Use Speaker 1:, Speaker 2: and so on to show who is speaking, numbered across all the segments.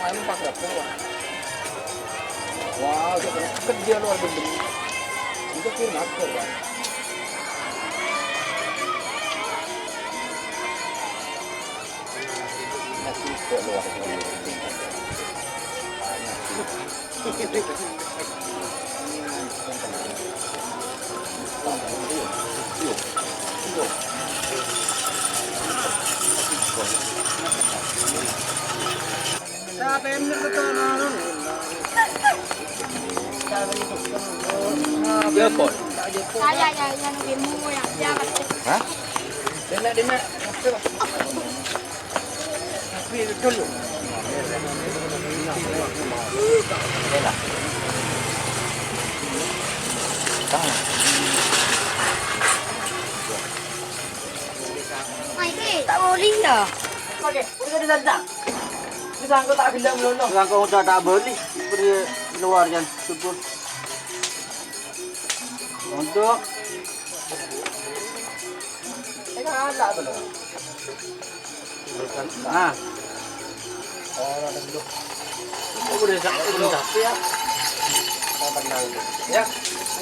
Speaker 1: Wah, ini pakai apa? Wah, dia kerja luar biasa. Itu pun masker kan. Nasi kok luar
Speaker 2: Sa PM na ito na ano.
Speaker 1: dia kok.
Speaker 3: Kaya yan ang mo yan. Dapat
Speaker 1: Hah? Dina. Tapi itu dulu.
Speaker 3: Ay, tak boleh dah.
Speaker 2: Okey, udah disanjak. Disangkut tak gendam lono. Disangkut udah tak boleh. Beri luar yang subur. Untuk ada belum? Ah. Oh, ada belum. Udah sampai ya. Ya.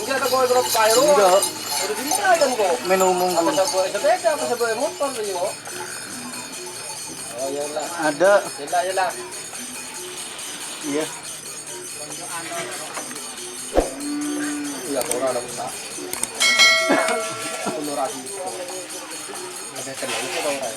Speaker 2: Enggak ada kau drop air. Enggak. Udah bisa kan kok. Menumung. Apa sepeda, apa sebuah motor tuh kok. Oh iyalah. Ada. Yalah. Iya. Iya, orang ada besar. Kolorasi. Ada tenang itu orang.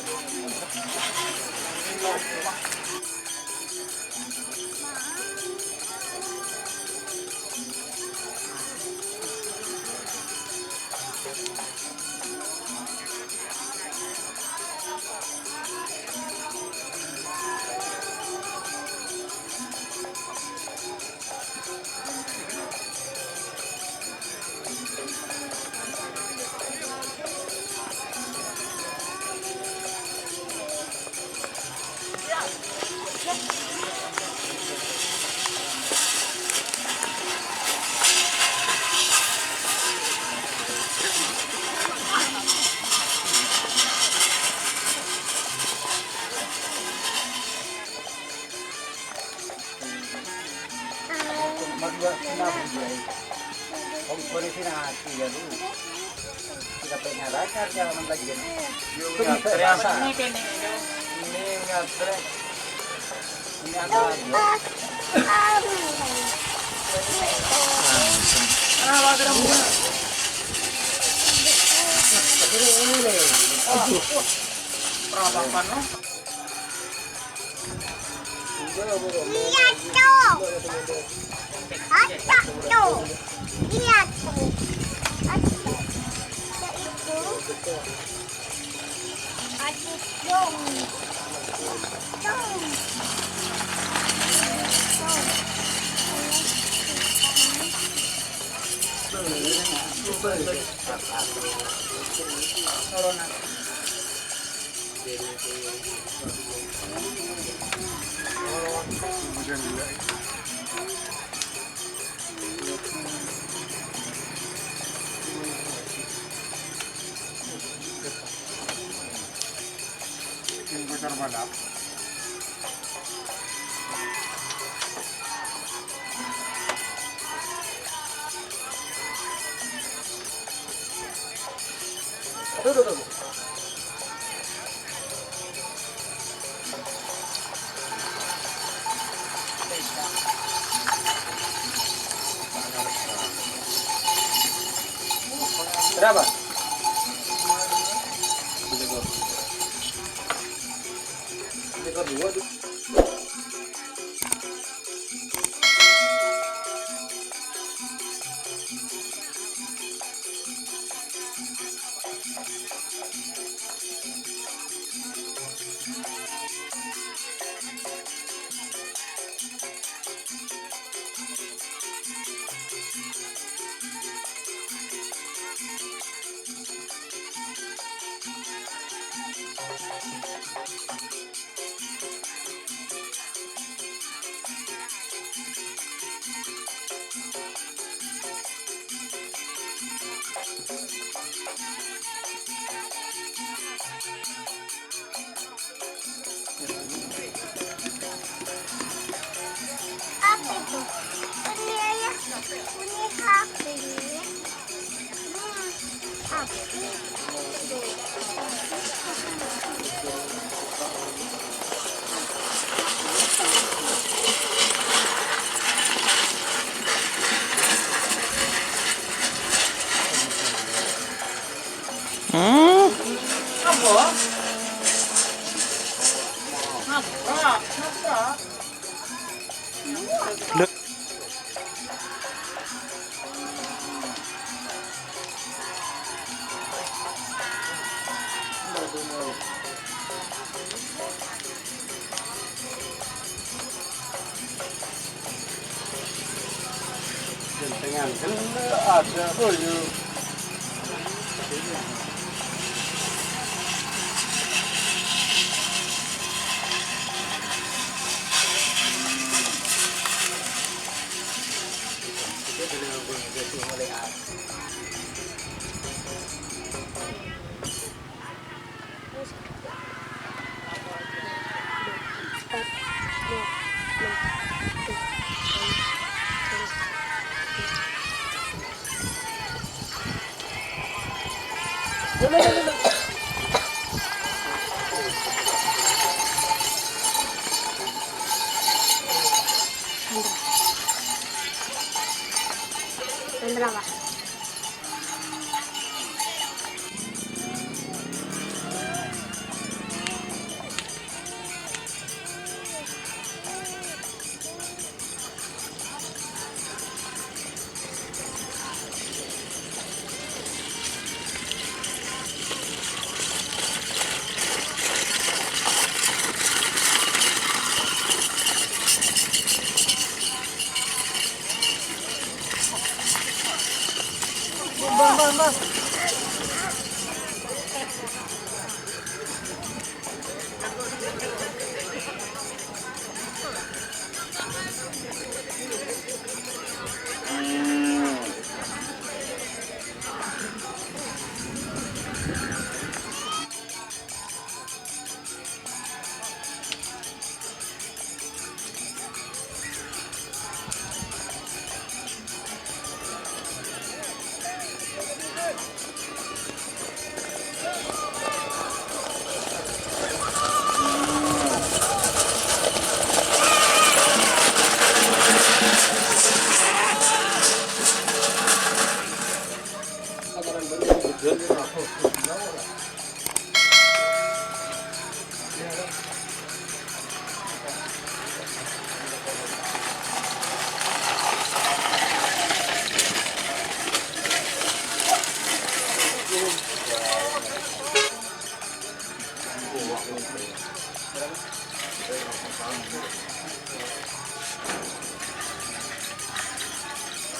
Speaker 2: Kondisi hati ya dulu. Kita pengen lancar jalan lagi. Terasa. Ini enggak stres. Ini agak aja. Kenapa kamu? Ini nih. Perawakan no.
Speaker 3: Lihat tuh. Acak tuh. Lihat tuh. Adik dong.
Speaker 2: Tuh. Berapa? Dua.
Speaker 4: Hmm.
Speaker 2: Apa? Nabrak, nabrak.
Speaker 4: Look.
Speaker 2: Gentengan ada dulu.
Speaker 3: Sandra Pak.
Speaker 2: Bang.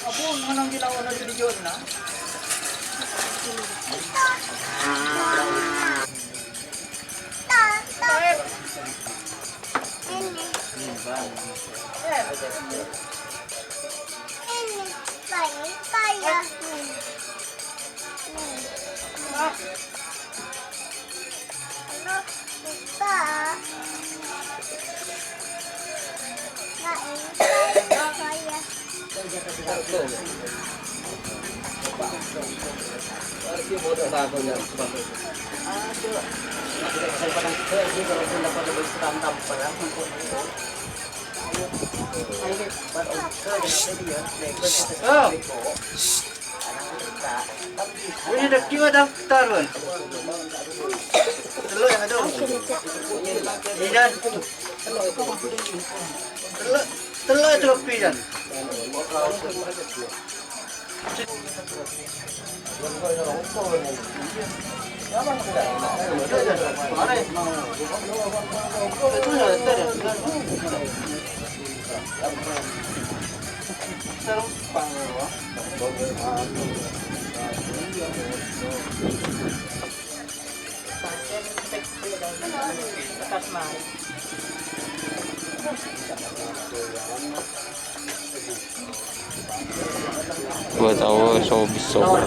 Speaker 2: Apo, manang ginawa na video na? Ini dah kira daftar kan? Telur yang ada. Ijan. Telur itu kopi Ijan.
Speaker 4: Gua tahu showbiz sober.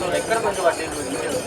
Speaker 2: Lekker bantu ada dulu.